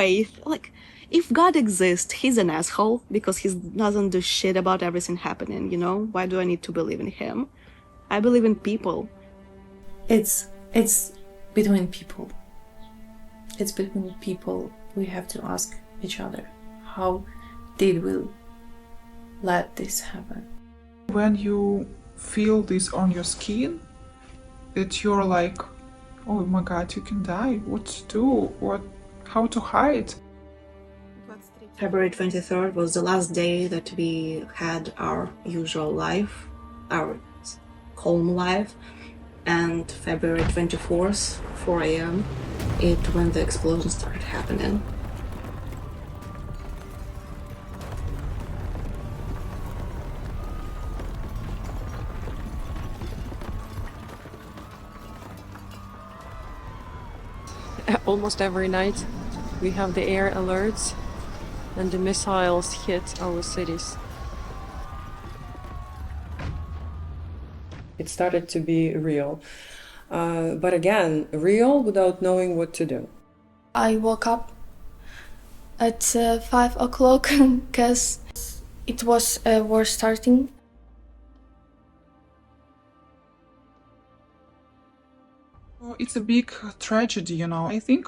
faith. Like, if God exists, he's an asshole because he doesn't do shit about everything happening, you know? Why do I need to believe in him? I believe in people. It's between people. It's between people. We have to ask each other, how did we let this happen? When you feel this on your skin, that you're like, oh my god, you can die. What to do? How to hide? February 23rd was the last day that we had our usual life, our home life. And February 24th, 4 a.m., when the explosion started happening. Almost every night we have the air alerts and the missiles hit our cities. It started to be real, but again, real without knowing what to do. I woke up at 5 o'clock because it was war starting. It's a big tragedy, you know. I think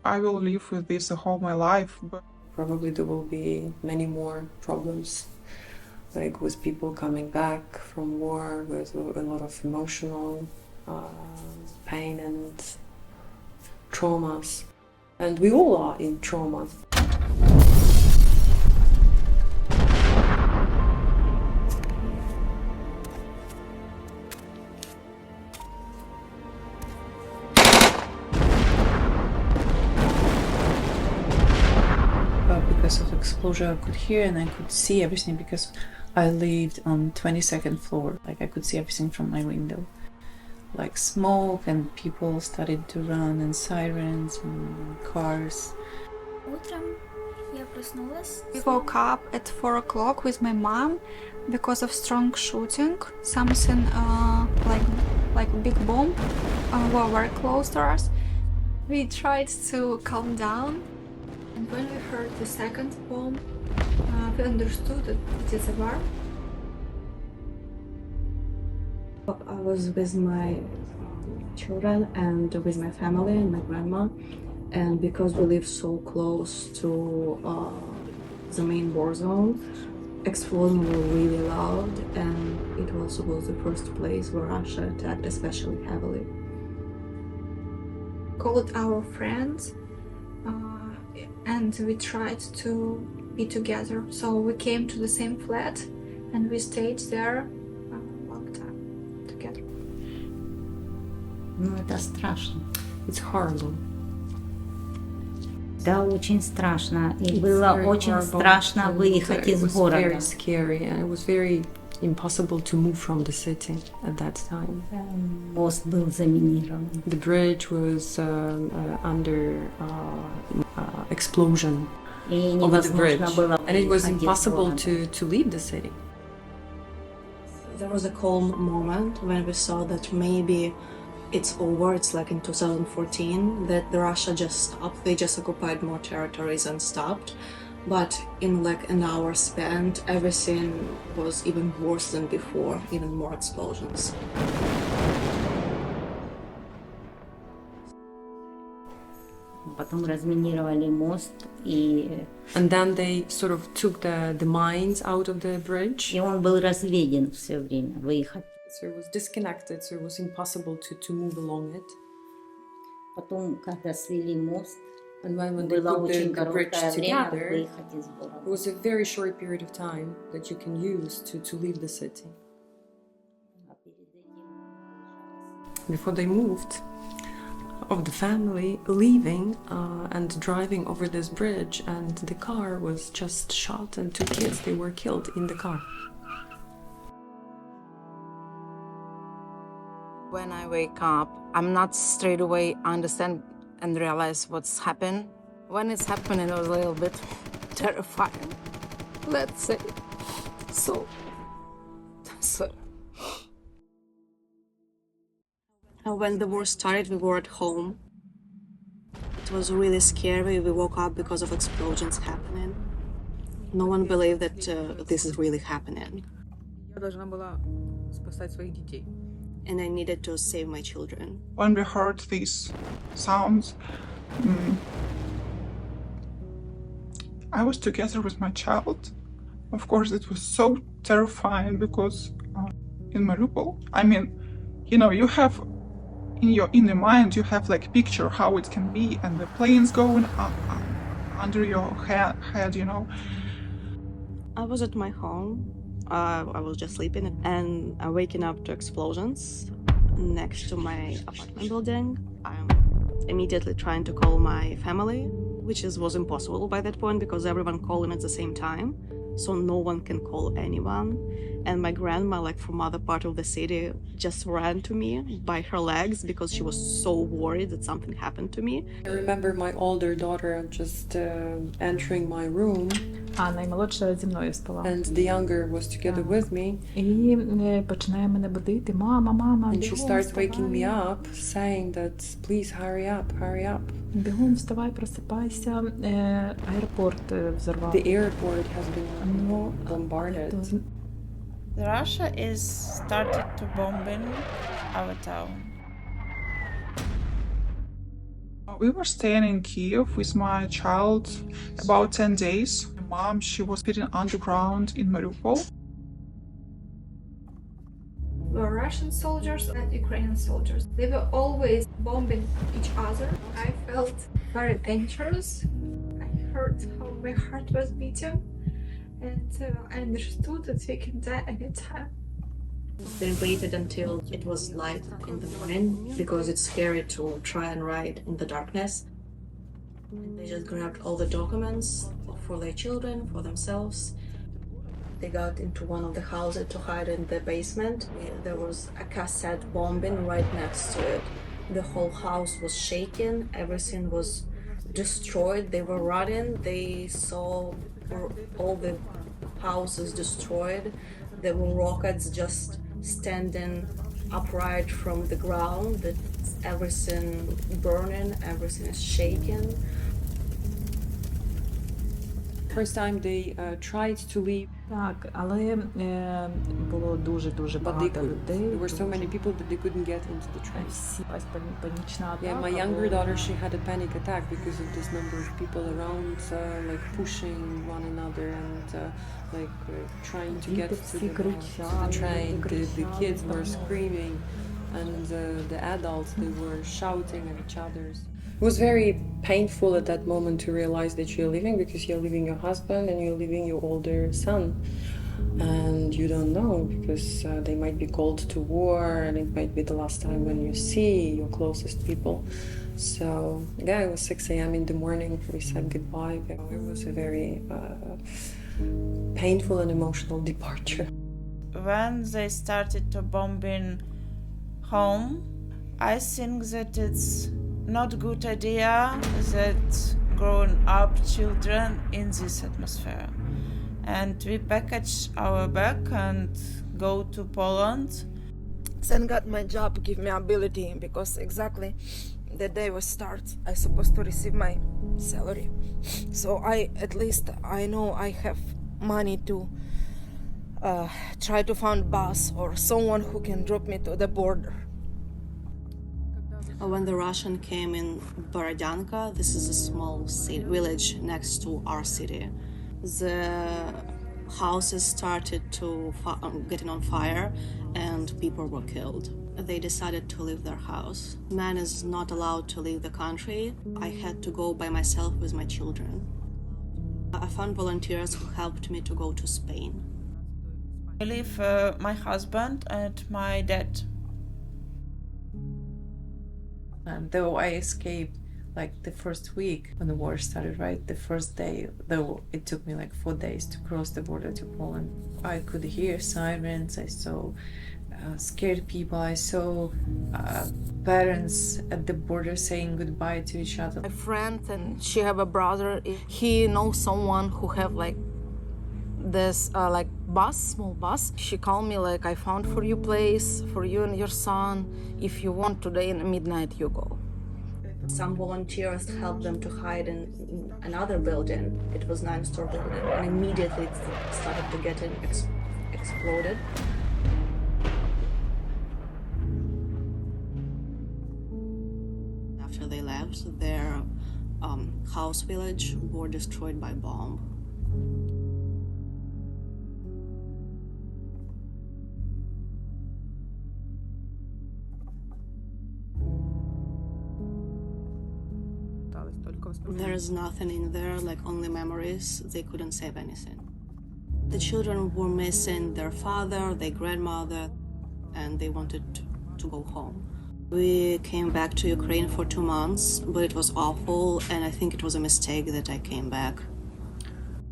I will live with this all my life, but Probably there will be many more problems, like with people coming back from war with a lot of emotional pain and traumas. And we all are in trauma. Because of explosion, I could hear and I could see everything because I lived on 22nd floor. Like I could see everything from my window. Like smoke and people started to run and sirens and cars. We woke up at 4 o'clock with my mom because of strong shooting. Something like a big bomb were very close to us. We tried to calm down. And when we heard the second bomb, we understood that it is a war. I was with my children and with my family and my grandma, and because we live so close to the main war zone, explosions were really loud, and it also was the first place where Russia attacked especially heavily. Called our friends and we tried to be together. So we came to the same flat and we stayed there a long time together. Ну, это страшно. It's horrible. Да, очень страшно. И It's было very очень horrible. страшно And выехать из It was города. very scary and it was very impossible to move from the city at that time. Мост был заминирован. The bridge was under explosion И over the bridge, невозможно было and it was выехать из impossible города. to leave the city. There was a calm moment when we saw that maybe it's over. It's like in 2014 that the Russia just stopped. They just occupied more territories and stopped. But in like an hour spent, everything was even worse than before, even more explosions. Потом разминировали мост, и And then they sort of took the mines out of the bridge. он был разведен все время, выехать. So it was disconnected, so it was impossible to move along it. Потом, когда свели мост, And when they было put очень the bridge короткое время together, выехать из города. it was a very short period of time that you can use to leave the city. Before they moved, of the family leaving and driving over this bridge, and the car was just shot and 2 kids, they were killed in the car. When I wake up, I'm not straight away understand and realize what's happened. When it's happening, it was a little bit terrifying, let's say. So When the war started, we were at home. It was really scary. We woke up because of explosions happening. No one believed that this is really happening. Я должна была спасать своих детей. And I needed to save my children. When we heard these sounds, I was together with my child. Of course, it was so terrifying because in Mariupol, I mean, you know, you have in the mind, you have like picture how it can be, and the planes going under your head, you know. I was at my home. I was just sleeping and waking up to explosions next to my apartment building. I'm immediately trying to call my family, which was impossible by that point because everyone calling at the same time. So no one can call anyone. And my grandma, like from other part of the city, just ran to me by her legs because she was so worried that something happened to me. I remember my older daughter just entering my room, А наймолодша зі мною спала. and the younger was together with me, І починає мене будити. Мама, мама, and she бігом starts waking me вставай. up, saying that, please hurry up. Бігом вставай, просипайся. Аеропорт взорвав. The airport has been Ну, bombarded. то Russia is started to bombing our town. We were staying in Kiev with my child about 10 days. My mom, she was sitting underground in Mariupol. Were Russian soldiers and Ukrainian soldiers. They were always bombing each other. I felt very dangerous. I heard how my heart was beating, and I understood that we can die anytime. They waited until it was light in the morning because it's scary to try and ride in the darkness. And they just grabbed all the documents for their children, for themselves. They got into one of the houses to hide in the basement. There was a cassette bombing right next to it. The whole house was shaking. Everything was destroyed. They were running. They saw all the houses destroyed. There were rockets just standing upright from the ground. That's everything burning. Everything is shaking. First time they tried to leave, так, але було дуже but they багато couldn't. людей. There were so many people that they couldn't get into the train. Всі панічна атака. Yeah, my younger daughter, she had a panic attack because of this number of people around, like pushing one another and trying to get to the train. The kids were screaming, and the adults, they were shouting at each other. It was very painful at that moment to realize that you're leaving, because you're leaving your husband and you're leaving your older son. And you don't know, because they might be called to war, and it might be the last time when you see your closest people. So yeah, it was 6 a.m. in the morning. We said goodbye. It was a very painful and emotional departure. When they started to bombing home, I think that it's not good idea that grown up children in this atmosphere. And we packaged our bag and go to Poland. Thank God my job give me ability, because exactly the day was start, I supposed to receive my salary. So I know I have money to try to find bus or someone who can drop me to the border. When the Russian came in Borodyanka, this is a small village next to our city, the houses started to getting on fire and people were killed. They decided to leave their house. Man is not allowed to leave the country. I had to go by myself with my children. I found volunteers who helped me to go to Spain. I leave my husband and my dad. And though I escaped like the first week when the war started, right? The first day, though it took me like 4 days to cross the border to Poland, I could hear sirens, I saw scared people, I saw parents at the border saying goodbye to each other. My friend, and she have a brother, he knows someone who have like this small bus. She called me like, I found for you place for you and your son. If you want today in midnight, you go. Some volunteers helped them to hide in another building. It was 9-story building, and immediately it started to get exploded. After they left, their house village were destroyed by bomb. There is nothing in there, like only memories. They couldn't save anything. The children were missing their father, their grandmother, and they wanted to go home. We came back to Ukraine for 2 months, but it was awful, and I think it was a mistake that I came back.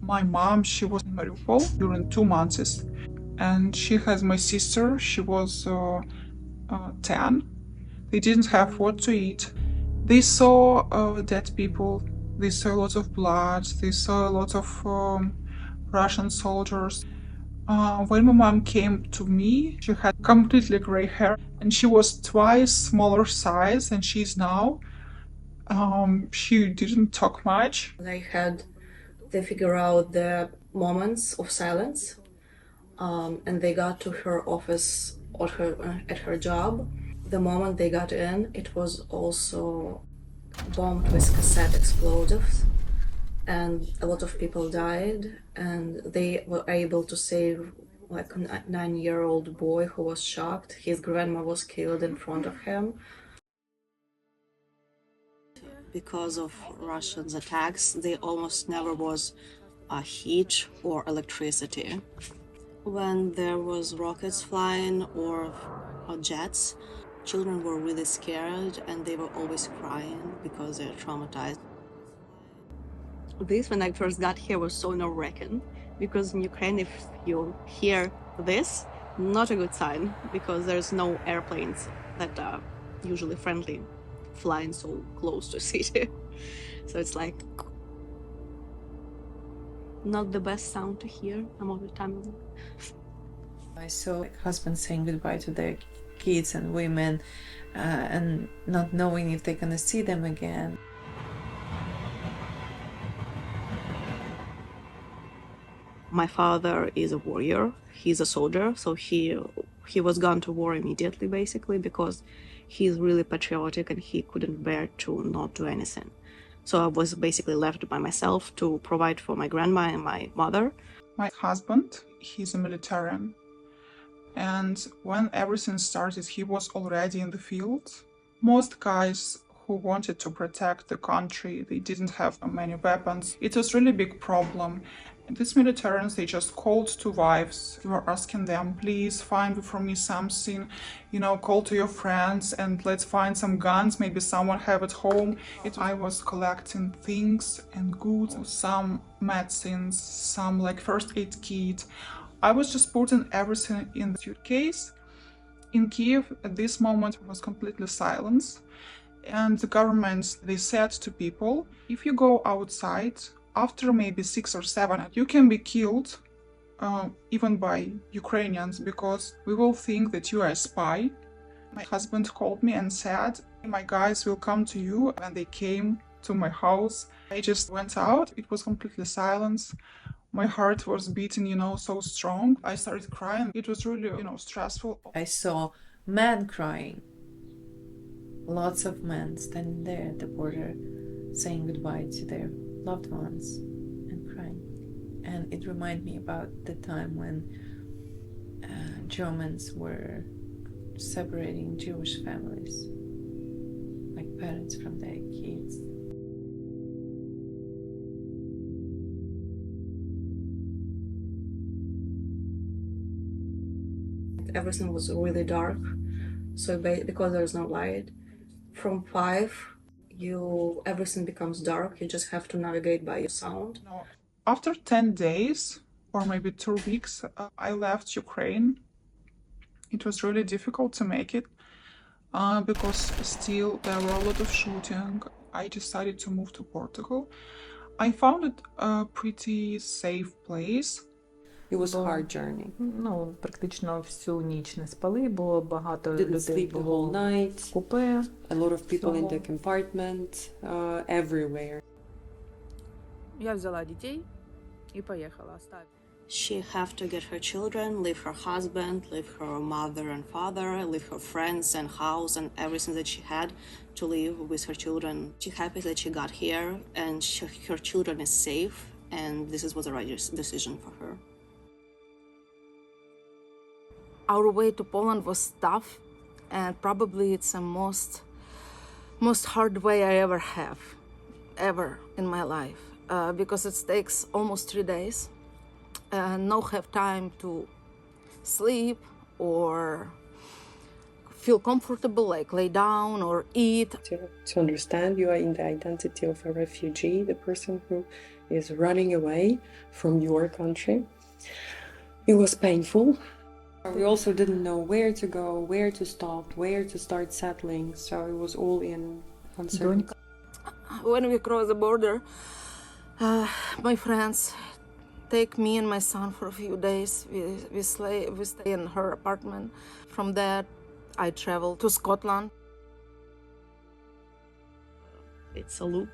My mom, she was in Mariupol during 2 months, and she has my sister. She was 10. They didn't have what to eat. They saw dead people. They saw a lot of blood. They saw a lot of Russian soldiers. When my mom came to me, she had completely gray hair, and she was twice smaller size than she is now. She didn't talk much. They figure out the moments of silence, and they got to her office or at her job. The moment they got in, it was also bombed with cassette explosives, and a lot of people died, and they were able to save like a 9-year-old boy who was shocked. His grandma was killed in front of him. Because of Russians' attacks, there almost never was heat or electricity. When there was rockets flying or jets, children were really scared and they were always crying because they're traumatized. This, when I first got here, was so nerve-wracking because in Ukraine, if you hear this, not a good sign because there's no airplanes that are usually friendly flying so close to a city. So it's like not the best sound to hear some of the time. I saw my husband saying goodbye to their kids and women and not knowing if they're gonna see them again. My father is a warrior. He's a soldier, so he was gone to war immediately, basically, because he's really patriotic and he couldn't bear to not do anything. So I was basically left by myself to provide for my grandma and my mother. My husband, he's a militarian. And when everything started, he was already in the field. Most guys who wanted to protect the country, they didn't have many weapons. It was really a big problem. And these militarians, they just called to wives. We were asking them, please find for me something, call to your friends and let's find some guns, maybe someone have at home. I was collecting things and goods, some medicines, some like first aid kit. I was just putting everything in the suitcase. In Kiev, at this moment, it was completely silence. And the government, they said to people, if you go outside, after maybe 6 or 7, you can be killed, even by Ukrainians, because we will think that you are a spy. My husband called me and said, my guys will come to you. And they came to my house. I just went out. It was completely silence. My heart was beating, so strong. I started crying. It was really, stressful. I saw men crying. Lots of men standing there at the border saying goodbye to their loved ones and crying. And it reminded me about the time when Germans were separating Jewish families, like parents from their kids. Everything was really dark, so because there's no light, from 5, everything becomes dark. You just have to navigate by your sound. After 10 days or maybe 2 weeks, I left Ukraine. It was really difficult to make it because still there were a lot of shooting. I decided to move to Portugal. I found it a pretty safe place. It was a Бо, hard journey. ну, практично всю ніч не спали, бо багато Didn't людей sleep the було whole night. в купе. A lot of people in the Всього. compartment, everywhere. Я взяла детей и поехала, оставила. She have to get her children, leave her husband, leave her mother and father, leave her friends and house and everything that she had to live with her children. She's happy that she got here and her children is safe, and this was the right decision for her. Our way to Poland was tough, and probably it's the most hard way I ever in my life, because it takes almost 3 days. No have time to sleep or feel comfortable, like lay down or eat. To understand you are in the identity of a refugee, the person who is running away from your country. It was painful. We also didn't know where to go, where to stop, where to start settling, so it was all in uncertainty. When we cross the border, my friends take me and my son for a few days. We stay in her apartment. From that, I travel to Scotland. It's a loop.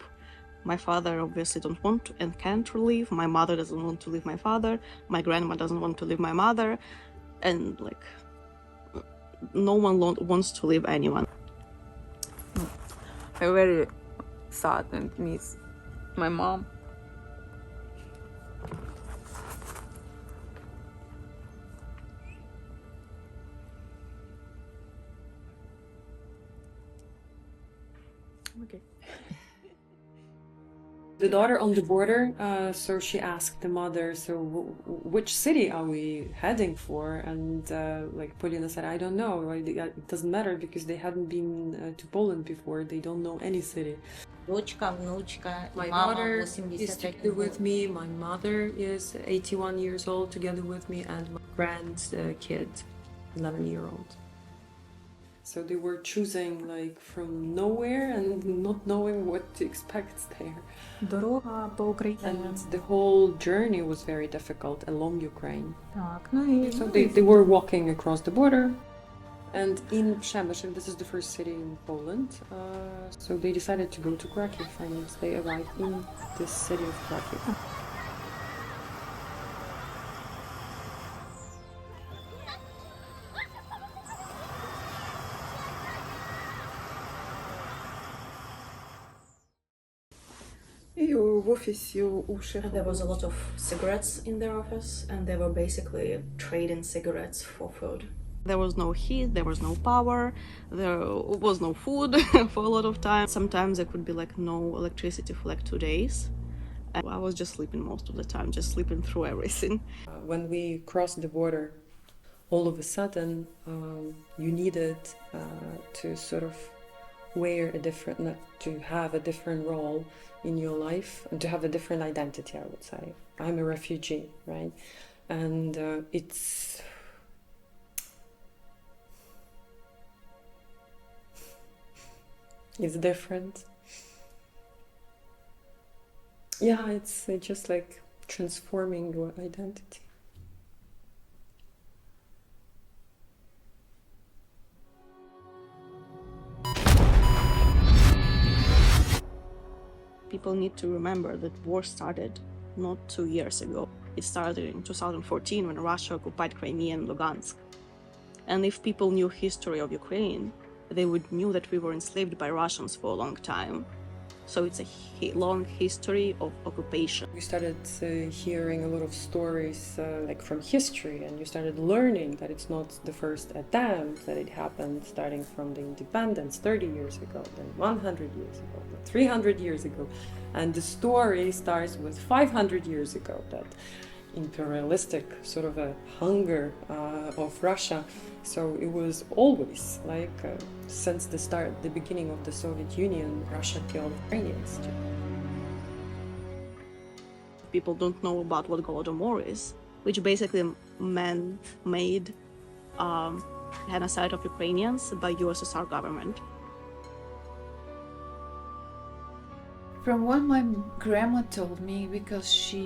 My father obviously don't want to and can't leave. My mother doesn't want to leave my father. My grandma doesn't want to leave my mother. And like, no one wants to leave anyone. I very sad and miss my mom. Okay. The daughter on the border, so she asked the mother, so which city are we heading for? And like Polina said, I don't know. It doesn't matter because they hadn't been to Poland before. They don't know any city. Дочка, внучка, My мама daughter is 81 together with me, my mother is 81 years old together with me, and my grandkid, 11-year-old. So they were choosing like from nowhere and not knowing what to expect there. Дорога по Україні. And the whole journey was very difficult along Ukraine. Так, ну і So they were walking across the border. And in Przemysl, this is the first city in Poland, so they decided to go to Krakow, and they arrived in this city of Krakow. І в офісі у шефа There was a lot of cigarettes in their office, and they were basically trading cigarettes for food. There was no heat, there was no power, there was no food for a lot of time. Sometimes there could be like no electricity for like 2 days. And I was just sleeping most of the time, just sleeping through everything. When we crossed the border, all of a sudden you needed to sort of wear a different, to have a different role in your life and to have a different identity, I would say. I'm a refugee, right? And it's different. Yeah, it's just like transforming your identity. People need to remember that war started not 2 years ago. It started in 2014 when Russia occupied Crimea and Lugansk. And if people knew history of Ukraine, they would knew that we were enslaved by Russians for a long time. So it's a long history of occupation. You started hearing a lot of stories like from history, and you started learning that it's not the first attempt, that it happened starting from the independence 30 years ago, then 100 years ago, then 300 years ago. And the story starts with 500 years ago, that imperialistic sort of a hunger of Russia. So it was always like since the beginning of the Soviet Union, Russia killed Ukrainians. People don't know about what Holodomor is, which basically man-made genocide of Ukrainians by USSR government. From what my grandma told me, because she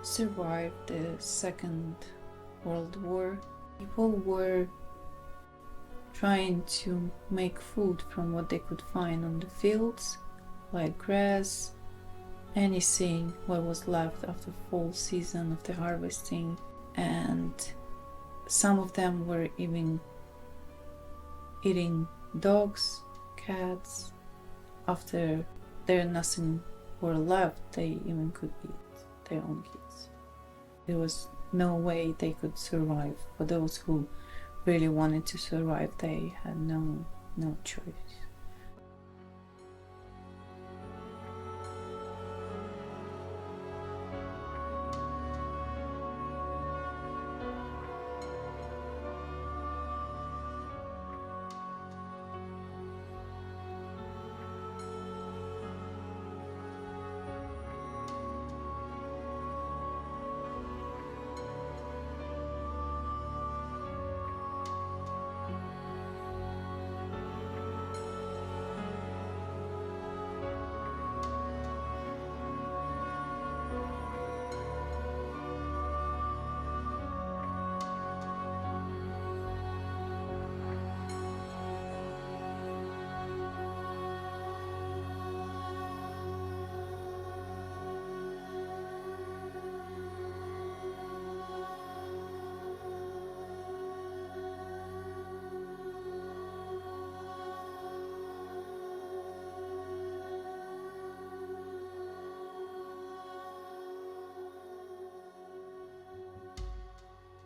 survived the Second World War. People were trying to make food from what they could find on the fields, like grass, anything what was left after fall season of the harvesting. And some of them were even eating dogs, cats. After there nothing were left, they even could eat their own kids. There was no way they could survive. For those who really wanted to survive, they had no choice.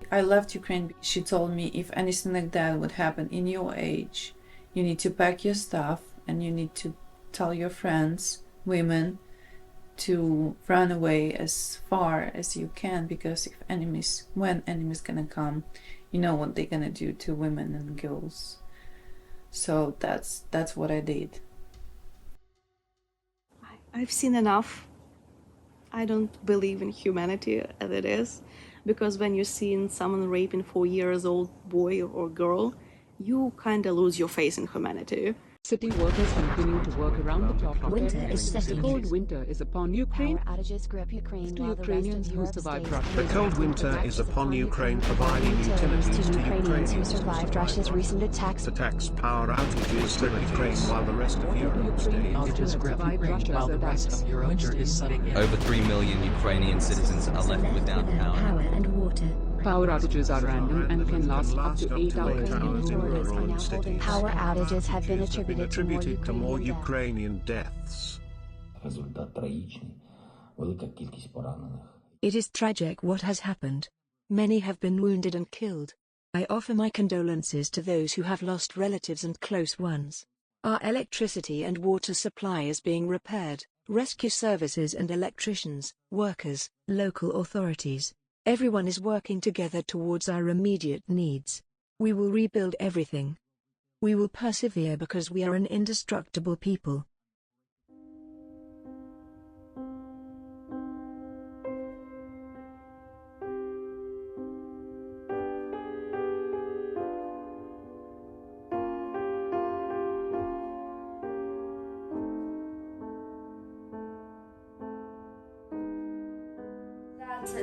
I left Ukraine because she told me if anything like that would happen in your age, you need to pack your stuff and you need to tell your friends, women, to run away as far as you can, because when enemies gonna come, you know what they're gonna do to women and girls. So that's what I did. I've seen enough. I don't believe in humanity as it is, because when you're seeing someone raping 4-year-old boy or girl, you kind of lose your faith in humanity. City workers continue to work around the clock. Winter is setting The cold winter is upon Ukraine. Power outages grip Ukraine To while the rest Ukrainians of who Europe survived stays Russia. The cold winter is upon Ukraine, providing utilities utilities to to Ukrainians who survived Russia's recent attacks. Power outages to Ukraine while the rest of Europe stays. Outages grip Ukraine while the rest of Europe stays. Over 3 million Ukrainian citizens are left without power and water. Power outages are random and can last up to 8 hours. Power outages have been attributed to more Ukrainian deaths. It is tragic what has happened. Many have been wounded and killed. I offer my condolences to those who have lost relatives and close ones. Our electricity and water supply is being repaired. Rescue services and electricians, workers, local authorities. Everyone is working together towards our immediate needs. We will rebuild everything. We will persevere because we are an indestructible people.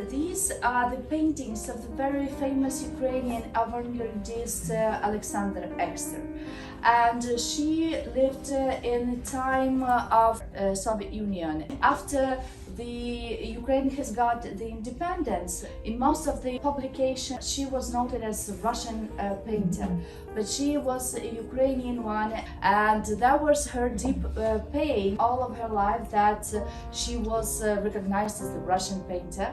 These are the paintings of the very famous Ukrainian avant-gardist Alexander Ekster, and she lived in the time of Soviet Union. After the Ukraine has got the independence, in most of the publications she was noted as a Russian painter, but she was a Ukrainian one, and that was her deep pain all of her life that she was recognized as the Russian painter.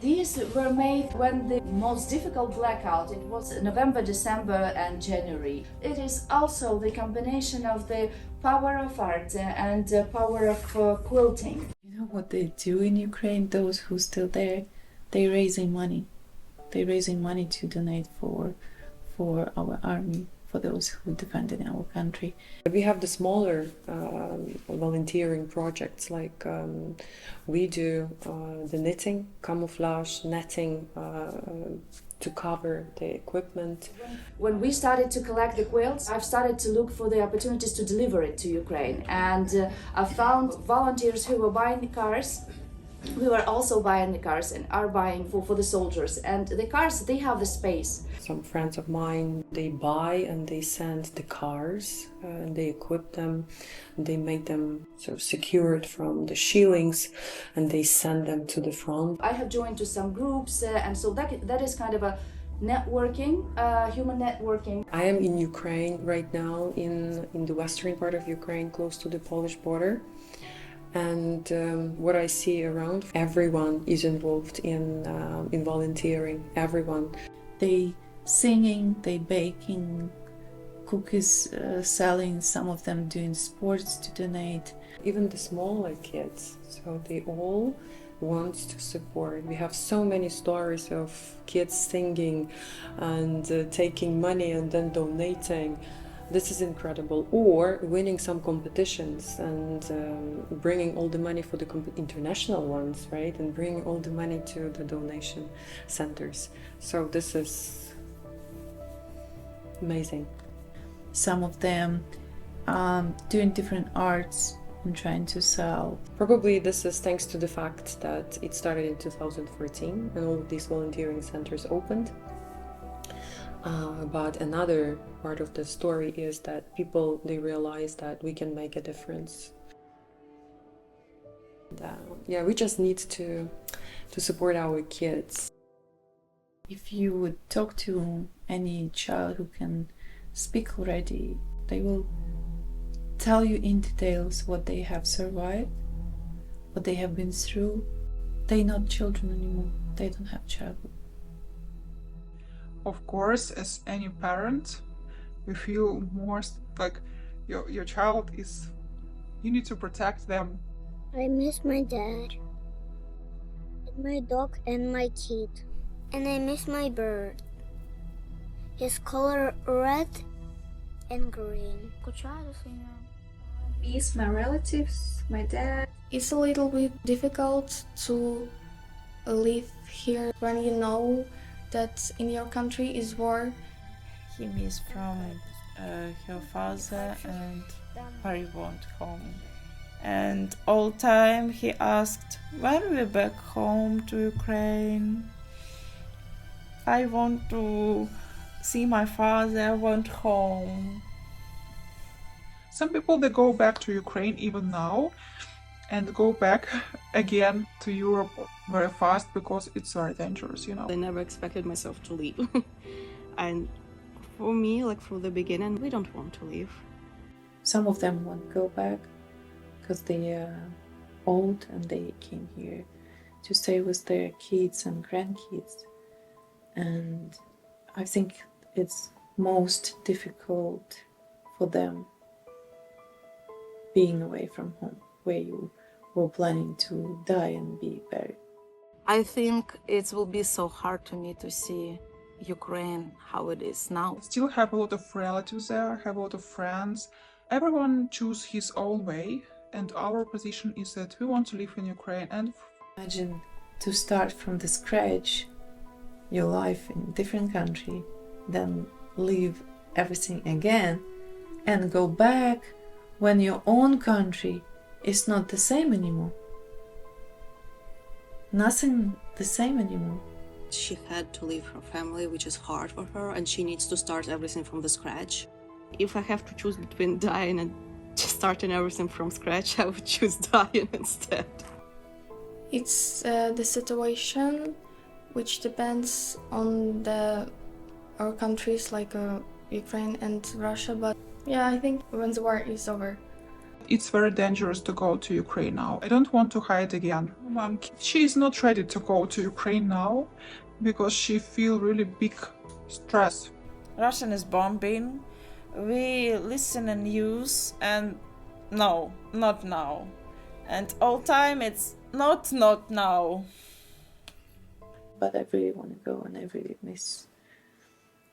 These were made when the most difficult blackout, it was November, December and January. It is also the combination of the power of art and the power of quilting. You know what they do in Ukraine, those who are still there? They're raising money. They're raising money to donate for our army, for those who defend in our country. We have the smaller volunteering projects like we do the knitting, camouflage, netting to cover the equipment. When we started to collect the quilts, I've started to look for the opportunities to deliver it to Ukraine, and I found volunteers who were buying the cars we were also buying the cars and are buying for the soldiers. And the cars, they have the space. Some friends of mine, they buy and they send the cars and they equip them. They make them sort of secured from the shellings and they send them to the front. I have joined to some groups and so that is kind of a networking, human networking. I am in Ukraine right now, in the western part of Ukraine, close to the Polish border. And what I see around, everyone is involved in volunteering, everyone. They singing, they baking, cookies selling, some of them doing sports to donate. Even the smaller kids, so they all want to support. We have so many stories of kids singing and taking money and then donating. This is incredible. Or winning some competitions and bringing all the money for the international ones, right? And bringing all the money to the donation centers. So this is amazing. Some of them doing different arts and trying to sell. Probably this is thanks to the fact that it started in 2014 and all of these volunteering centers opened. But another part of the story is that people, they realize that we can make a difference. Yeah, we just need to support our kids. If you would talk to any child who can speak already, they will tell you in details what they have survived, what they have been through. They're not children anymore. They don't have childhood. Of course, as any parent, we feel more like your child is, you need to protect them. I miss my dad, and my dog, and my kid. And I miss my bird. His color red and green. Miss my relatives, my dad. It's a little bit difficult to live here when you know that in your country is war. He missed from her father and Harry went home. And all time he asked, when we back home to Ukraine? I want to see my father, I want home. Some people, they go back to Ukraine even now and go back again to Europe very fast because it's very dangerous, you know. I never expected myself to leave. And for me, like from the beginning, we don't want to leave. Some of them won't go back because they are old and they came here to stay with their kids and grandkids. And I think it's most difficult for them being away from home, where you were planning to die and be buried. I think it will be so hard to me to see Ukraine how it is now. Still have a lot of relatives there, have a lot of friends. Everyone choose his own way, and our position is that we want to live in Ukraine. And imagine to start from the scratch your life in a different country, then leave everything again and go back when your own country is not the same anymore. Nothing the same anymore. She had to leave her family, which is hard for her, and she needs to start everything from the scratch. If I have to choose between dying and starting everything from scratch, I would choose dying instead. It's the situation which depends on our countries like Ukraine and Russia, but yeah, I think when the war is over. It's very dangerous to go to Ukraine now. I don't want to hide again. She is not ready to go to Ukraine now because she feels really big stress. Russian is bombing. We listen in news and no, not now. And all time it's not now. But I really want to go and I really miss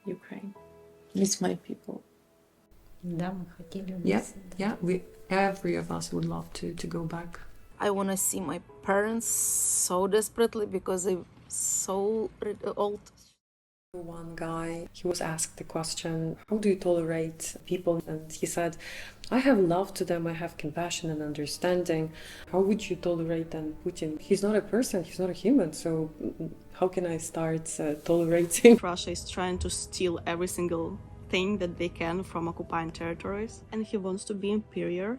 Ukraine. Miss my people. Yeah, every of us would love to go back. I want to see my parents so desperately because they're so old. One guy, he was asked the question, how do you tolerate people? And he said, I have love to them, I have compassion and understanding. How would you tolerate then Putin? He's not a person, he's not a human, so how can I start tolerating? Russia is trying to steal every single thing that they can from occupied territories, and he wants to be superior.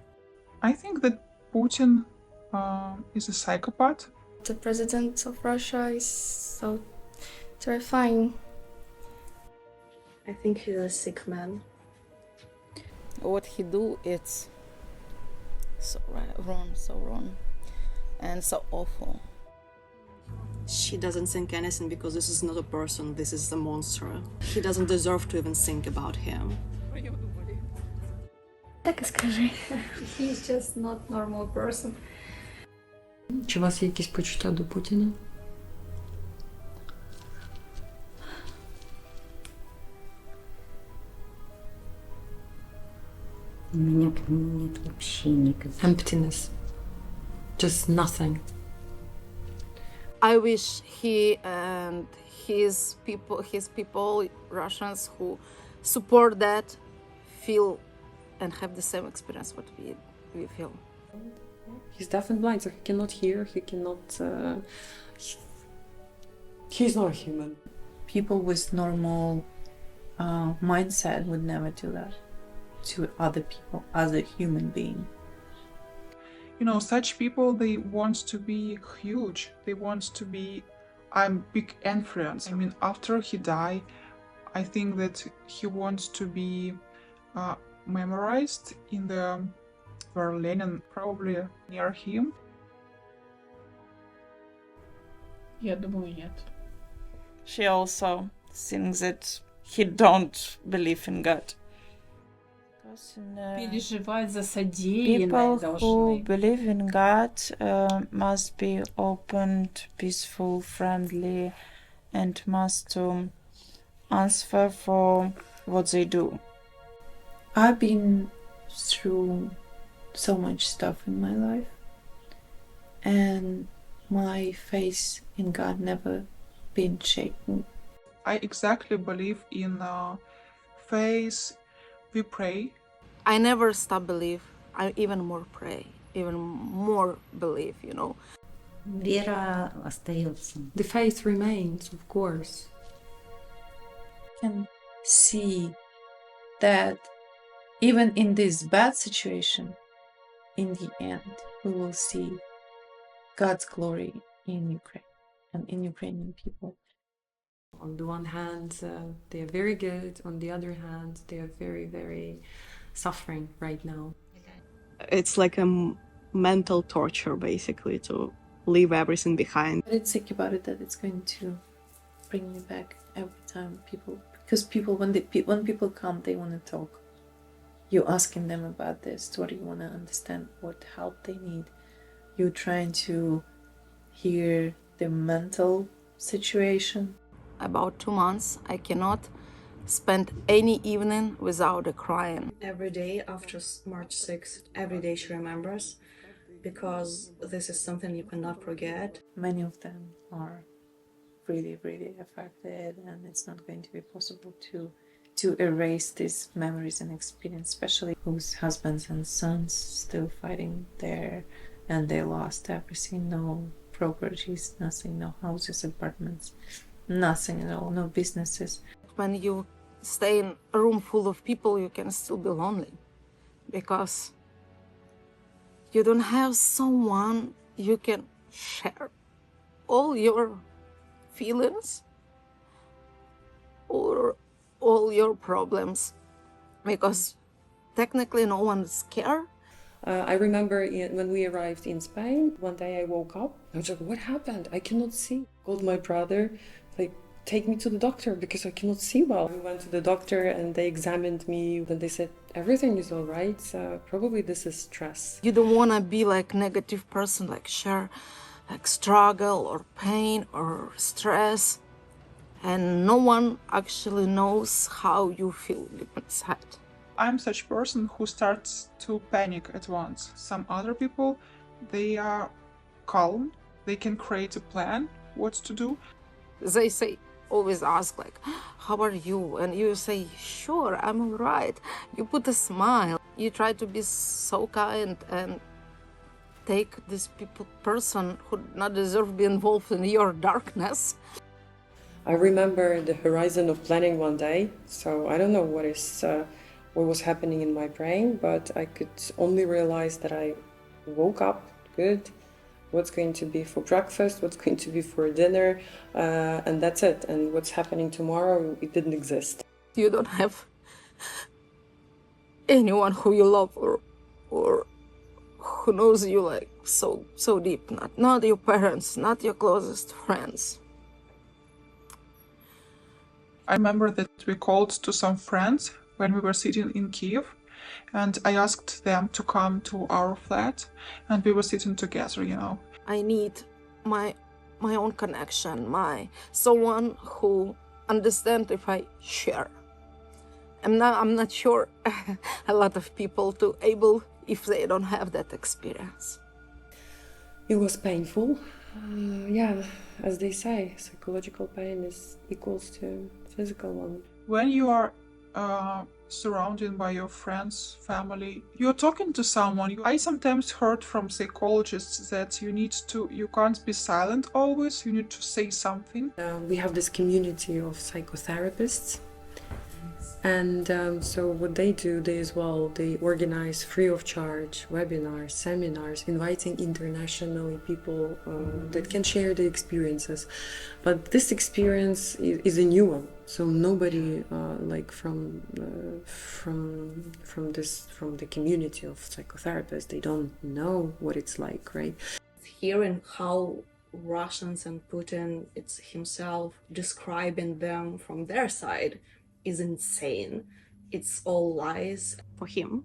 I think that Putin is a psychopath. The president of Russia is so terrifying. I think he's a sick man. What he do, it's so wrong, and so awful. She doesn't think anything because this is not a person, this is a monster. He doesn't deserve to even think about him. Так і скажи. He's just not normal person. Чи у вас є якісь почуття до Путіна? У меня к нему нет вообще никаких. Emptiness. Just nothing. I wish he and his people, Russians who support that, feel and have the same experience what we feel. He's deaf and blind, so he cannot hear, he cannot... he's not a human. People with normal mindset would never do that to other people, other human being. You know, such people, they want to be huge. They want to be big influence. I mean, after he died, I think that he wants to be memorized in the where Lenin probably near him. Я думаю, нет. She also thinks that he don't believe in God. Переживать за содеянное People должны. who believe in God must be open, peaceful, friendly, and must answer for what they do. I've been through so much stuff in my life, and my faith in God never been shaken. I exactly believe in faith. We pray. I never stop believe. I even more pray, even more believe, you know. Вера остается. The faith remains, of course. Can see that even in this bad situation, in the end, we will see God's glory in Ukraine and in Ukrainian people. On the one hand, they are very good. On the other hand, they are very, very suffering right now. It's like a mental torture, basically, to leave everything behind. I did think about it that it's going to bring me back every time because people, when people come, they want to talk. You're asking them about this. What do you want to understand? What help they need? You're trying to hear their mental situation. About 2 months, I cannot spend any evening without crying. Every day after March 6th, every day she remembers, because this is something you cannot forget. Many of them are really, really affected, and it's not going to be possible to erase these memories and experience, especially whose husbands and sons still fighting there, and they lost everything. No properties, nothing, no houses, apartments. Nothing at all, no businesses. When you stay in a room full of people, you can still be lonely because you don't have someone you can share all your feelings or all your problems, because technically no one's care. I remember when we arrived in Spain, one day I woke up. I was like, what happened? I cannot see. Called my brother, like, take me to the doctor because I cannot see well. We went to the doctor and they examined me. Then they said, everything is all right. Probably this is stress. You don't want to be like negative person, like share like struggle or pain or stress. And no one actually knows how you feel deep inside. I'm such person who starts to panic at once. Some other people, they are calm. They can create a plan what to do. They say, always ask like, how are you? And you say, sure, I'm all right. You put a smile. You try to be so kind and take this person who not deserve to be involved in your darkness. I remember the horizon of planning one day, so I don't know what was happening in my brain, but I could only realize that I woke up good, what's going to be for breakfast, what's going to be for dinner, and that's it. And what's happening tomorrow, it didn't exist. You don't have anyone who you love or who knows you like so deep. Not your parents, not your closest friends. I remember that we called to some friends when we were sitting in Kiev, and I asked them to come to our flat, and we were sitting together, you know. I need my own connection, someone who understands if I share. I'm not sure a lot of people to able if they don't have that experience. It was painful. Yeah, as they say, psychological pain is equals to physical one. When you are surrounded by your friends, family, you're talking to someone. I sometimes heard from psychologists that you can't be silent always, you need to say something. We have this community of psychotherapists. And so what they do, they organize free of charge webinars, seminars, inviting internationally people that can share their experiences. But this experience is a new one, so nobody like from the community of psychotherapists, they don't know what it's like, right? Hearing how Russians and Putin himself describing them from their side is insane. It's all lies. For him,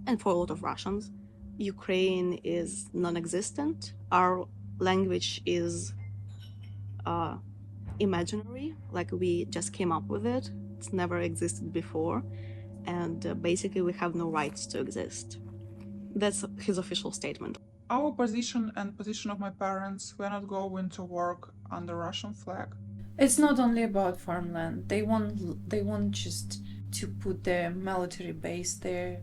and for a lot of Russians, Ukraine is non-existent. Our language is imaginary, like we just came up with it. It's never existed before, and basically we have no rights to exist. That's his official statement. Our position and position of my parents, we're not going to work under Russian flag. It's not only about farmland. They want just to put their military base there,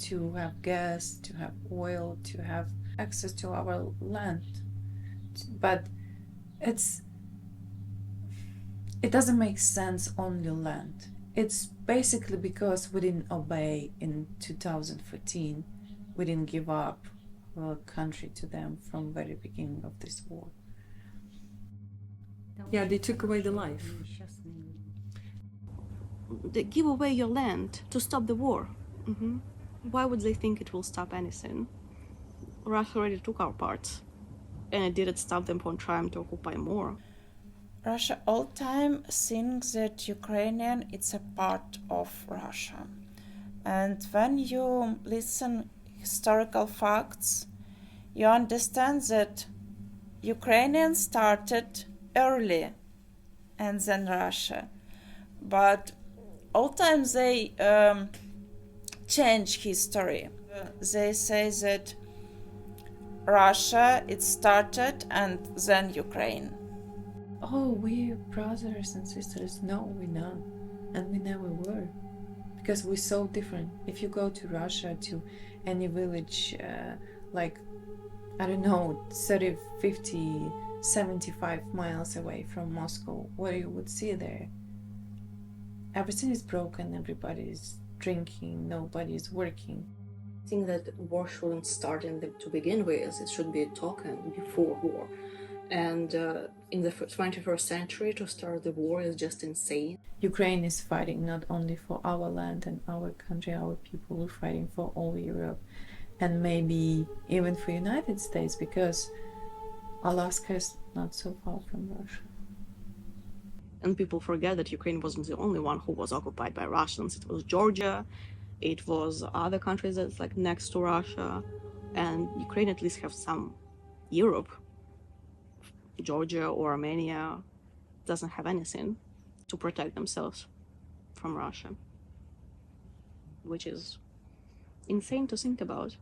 to have gas, to have oil, to have access to our land. But it doesn't make sense only land. It's basically because we didn't obey in 2014. We didn't give up our country to them from very beginning of this war. Yeah, they took away the life. They give away your land to stop the war. Why would they think it will stop anything? Russia already took our parts, and it didn't stop them from trying to occupy more. Russia all time thinks that Ukrainian is a part of Russia. And when you listen historical facts, you understand that Ukrainians started early and then Russia. But all times they change history. They say that Russia it started and then Ukraine. Oh, we're brothers and sisters. No, we're not. And we never were. Because we're so different. If you go to Russia, to any village, like, I don't know, 30, 50, 75 miles away from Moscow, what you would see there? Everything is broken, everybody is drinking, nobody is working. I think that war shouldn't start to begin with. It should be talking before war. And in the 21st century, to start the war is just insane. Ukraine is fighting not only for our land and our country, our people, we're fighting for all Europe and maybe even for United States, because Alaska is not so far from Russia. And people forget that Ukraine wasn't the only one who was occupied by Russians. It was Georgia, it was other countries that's like next to Russia, and Ukraine at least have some Europe. Georgia or Armenia doesn't have anything to protect themselves from Russia, which is insane to think about.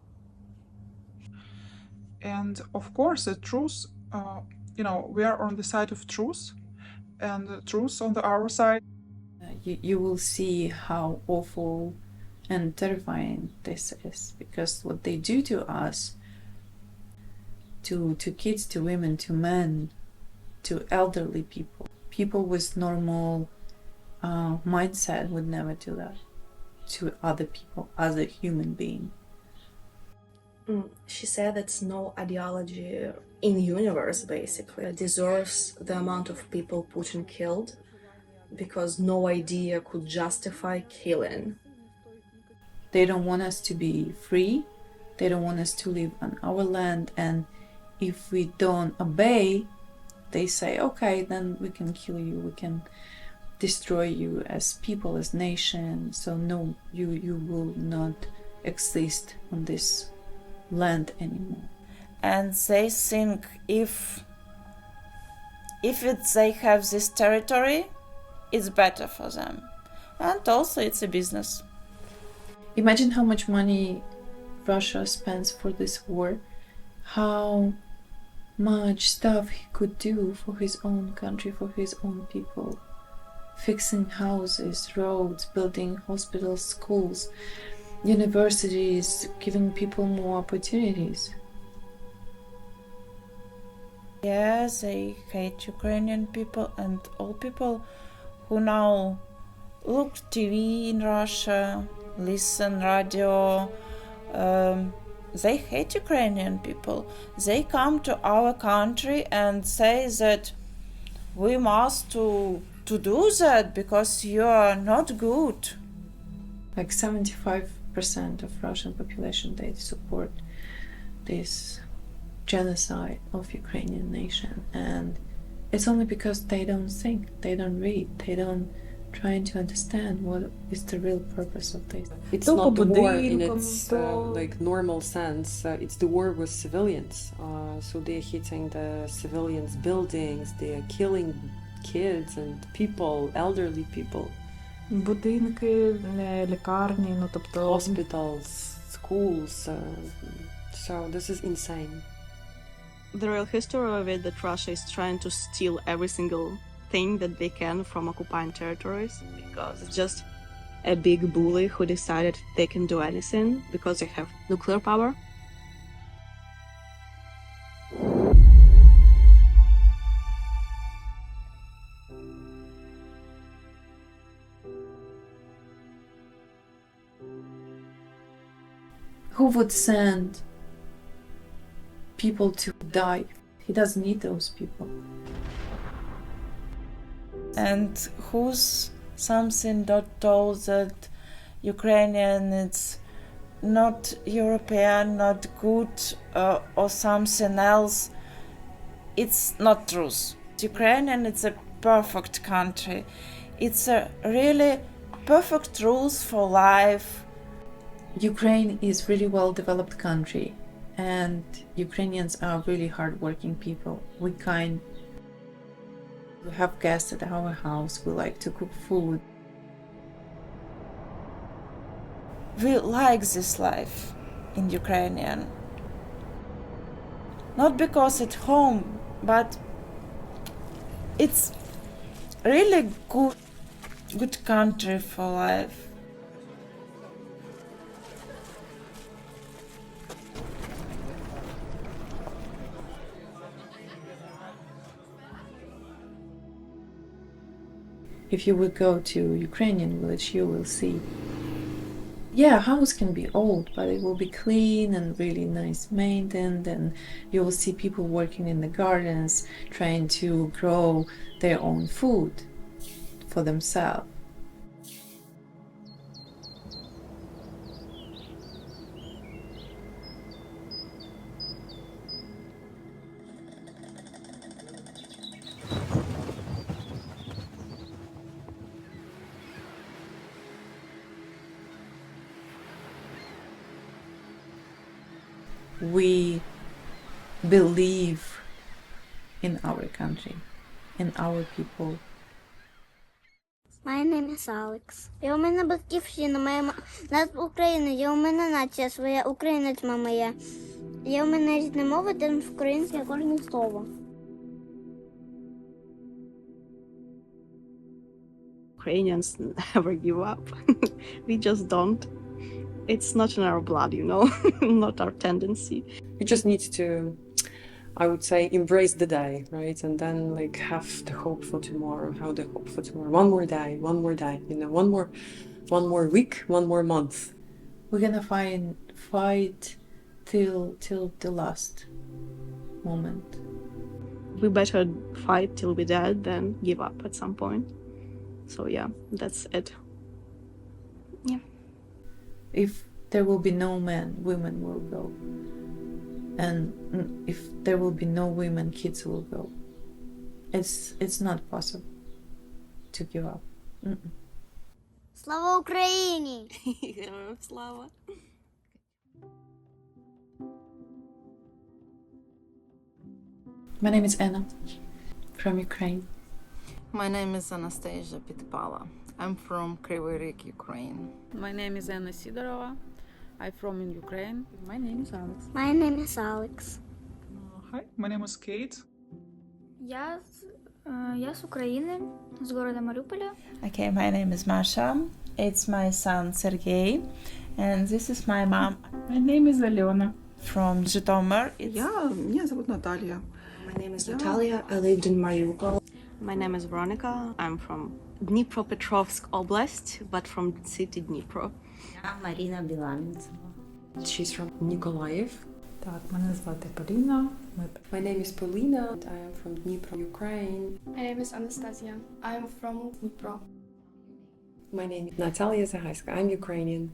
And of course, the truth, we are on the side of truth, and truth on our side. You will see how awful and terrifying this is, because what they do to us, to kids, to women, to men, to elderly people with normal mindset would never do that to other people as a human being. She said that no ideology in universe basically deserves the amount of people Putin killed, because no idea could justify killing. They don't want us to be free. They don't want us to live on our land, and if we don't obey, they say, okay, then we can kill you, we can destroy you as people, as nation. So no, you will not exist on this land anymore. And they think if they have this territory, it's better for them. And also it's a business. Imagine how much money Russia spends for this war, how much stuff he could do for his own country, for his own people. Fixing houses, roads, building hospitals, schools, universities, giving people more opportunities. Yeah, they hate Ukrainian people, and all people who now look TV in Russia, listen radio, they hate Ukrainian people. They come to our country and say that we must to do that because you are not good. Like 75% of Russian population, they support this genocide of Ukrainian nation, and it's only because they don't think, they don't read, they don't trying to understand what is the real purpose of this. It's not the war in its like normal sense. It's the war with civilians. So they're hitting the civilians' buildings. They are killing kids and people, elderly people. Будинки, лікарні, ну тобто hospitals, schools. So this is insane. The real history of it, that Russia is trying to steal every single thing that they can from occupying territories, because it's just a big bully who decided they can do anything because they have nuclear power. Who would send people to die? He doesn't need those people. And who's something that told that Ukrainian is not European, not good, or something else? It's not truth. Ukrainian is a perfect country. It's a really perfect rules for life. Ukraine is really well-developed country, and Ukrainians are really hard-working people. We have guests at our house. We like to cook food. We like this life in Ukrainian. Not because at home, but it's really good country for life. If you would go to Ukrainian village, you will see, yeah, house can be old, but it will be clean and really nice maintained, and you will see people working in the gardens, trying to grow their own food for themselves. We believe in our country, in our people. My name is Alex. Я у мене батьківщина, моя Україна, я у мене нація своя, українець мама я. Я у мене рідна мова, де українське кожне слово. Ukrainians never give up. We just don't. It's not in our blood, you know, not our tendency. You just need to, I would say, embrace the day, right? And then like have the hope for tomorrow, have the hope for tomorrow. One more day, you know, one more week, one more month. We're gonna fight till the last moment. We better fight till we're dead than give up at some point. So yeah, that's it. Yeah. If there will be no men, women will go. And if there will be no women, kids will go. It's not possible to give up. Слава Україні! Героям слава! My name is Anna from Ukraine. My name is Anastasia Pitpala. I'm from Kryvyi Rih, Ukraine. My name is Anna Sidorova. I'm from Ukraine. My name is Alex. My name is Alex. Hi, my name is Kate. Я з України, з города Маріуполя. Okay, my name is Masha. It's my son Sergey. And this is my mom. My name is Alena. From Zhytomyr. Меня зовут Наталья. My name is Natalia. I lived in Mariupol. My name is Veronica. I'm from Dnipropetrovsk Oblast, but from city Dnipro. Я Марина Біланцева. She's from Nikolaev. Так, мене звати Поліна. My name is Polina. I am from Dnipro, Ukraine. My name is Anastasia. I'm from Dnipro. My name is Natalia Zahayska. I'm Ukrainian.